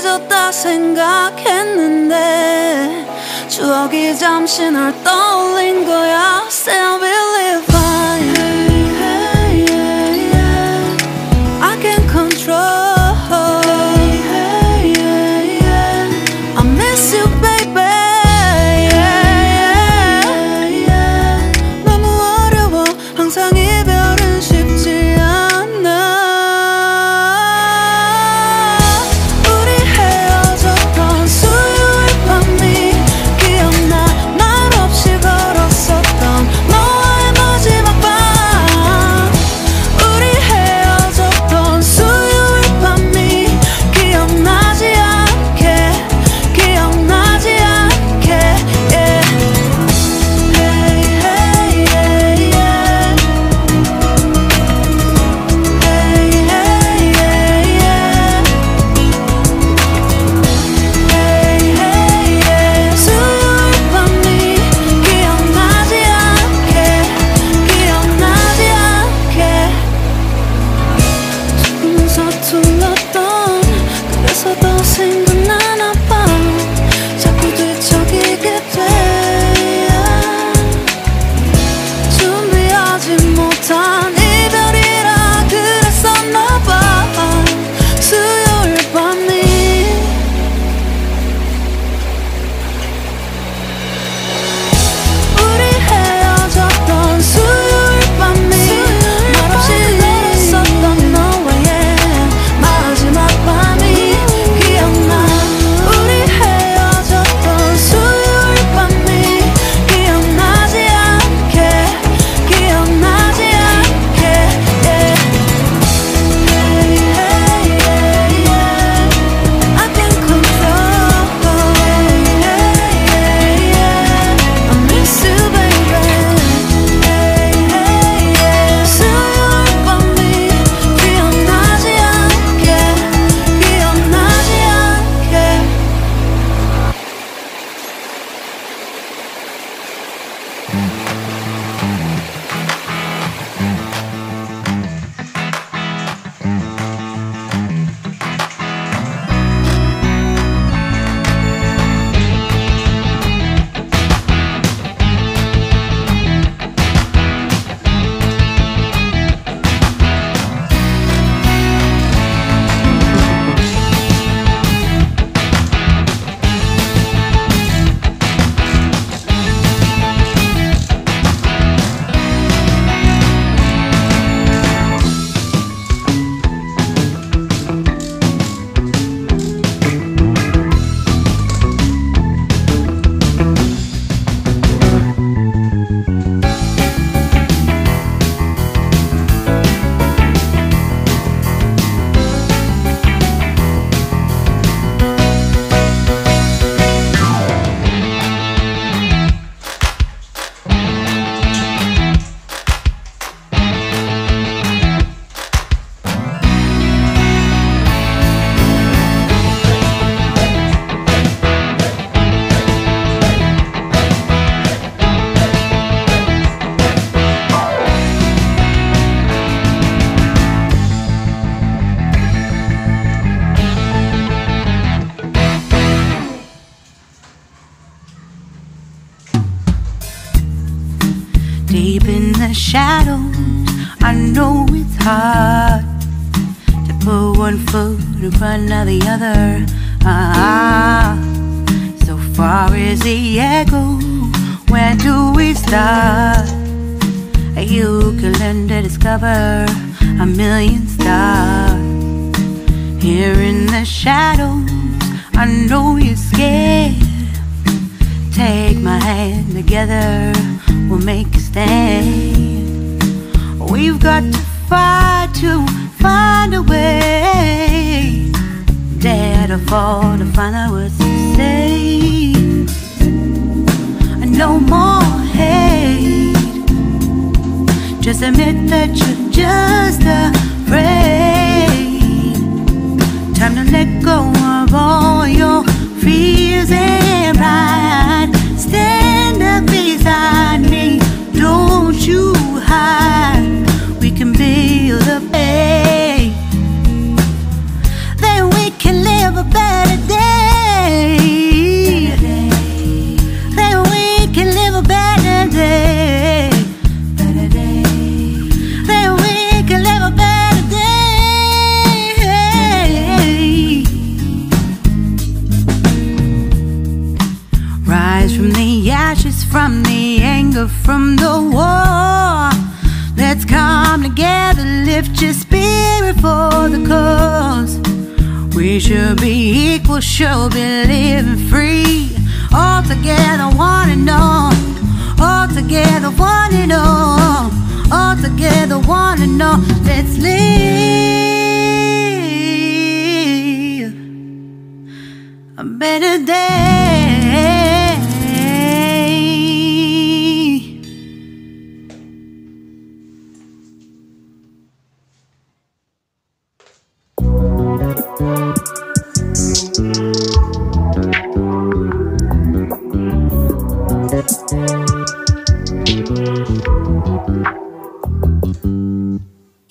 잊었다 생각했는데 추억이 잠시 널 떠올린 거야. Still believe I can control. I miss you baby. 너무 어려워 항상 이별은 쉽지 않아. 우리 헤어졌던 수요일 밤이 기억나. 말없이 걸었었던 너와의 마지막 밤. 우리 헤어졌던 수요일 밤이 기억나지 않게 기억나지 않게 yeah. Hey, hey, yeah, yeah. Hey, hey, yeah, yeah. Hey, hey, yeah. 수요일 밤이 기억나지 않게 기억나지 않게 조금 서툴렀던 그래서 더 생각나나 봐. 자꾸 뒤척이게 돼. 준비하지 못한 이별이라 그랬었나 봐. 수요일 밤이 우리 헤어졌던 수요일 밤이 말없이 걸었었던 너와의 마지막 밤이 기억나. 우리 헤어졌던 수요일 밤이 기억나지 않게 기억나지 않게 yeah. Hey, hey, yeah, yeah. I can control. Hey, hey, yeah, yeah. I miss you baby. Hey, hey, yeah. 수요일 밤이 기억나지 않게 기억나지 않게. Deep in the shadows, I know it's hard to put one foot in front of the other. So far is the echo, where do we start? You can learn to discover a million stars. Here in the shadows, I know you're scared. Take my hand, together we'll make a stand. We've got to fight to find a way. Dare to fall to find out what to say. No more hate. Just admit that you're just afraid. Time to let go of all your fears and pride. Stand up beside me, don't you hide. We can build a faith, then we can live a better rise from the ashes, from the anger, from the war. Let's come together, lift your spirit for the cause. We should be equal, should be living free. All together, one and all. All together, one and all. All together, one and all. Let's live a better day.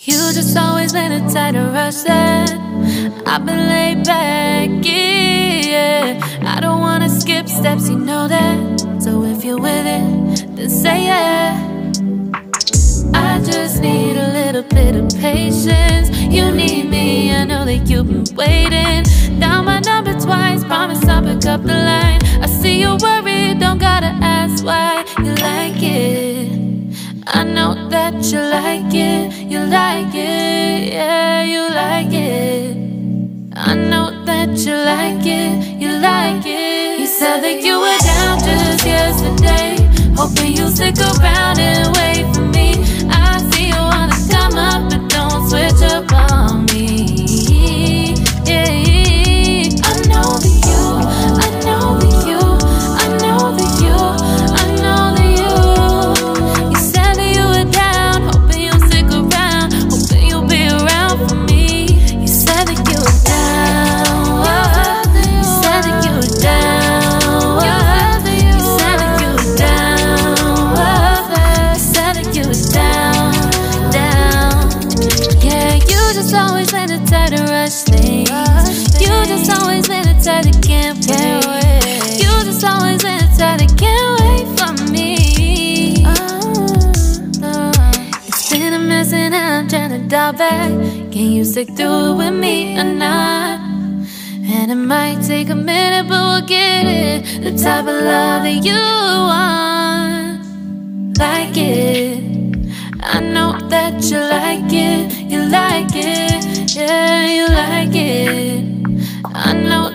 You just always been a tighter rush that I've been laid back, yeah. I don't wanna skip steps, you know that. So if you're with it, then say yeah. I just need a little bit of patience. You need me, I know that you've been waiting. Down my number twice, promise I'll pick up the line. I see you worried, don't gotta ask why. You like it, I know that you like it. You like it, yeah, you like it. I know that you like it, you like it. You said that you were down just yesterday, hoping you'll stick around and wait for me. I see you wanna come up, but don't switch up on me. Yeah, I know that you, I know that you, I know that you, I know that you. You said that you were down, hoping you'll stick around, hoping you'll be around for me. You said that you were down, you said that you were down, you said that you were down, you said that you were down, down. Yeah, you just always been the type to rush things. You just always been the type that can't wait. You just always been the type that can't wait for me. It's been a mess and I'm trying to dial back. Can you stick through it with me or not? And it might take a minute, but we'll get it. The type of love that you want. Like it, I know that you like it. You like it, yeah, you like it. I know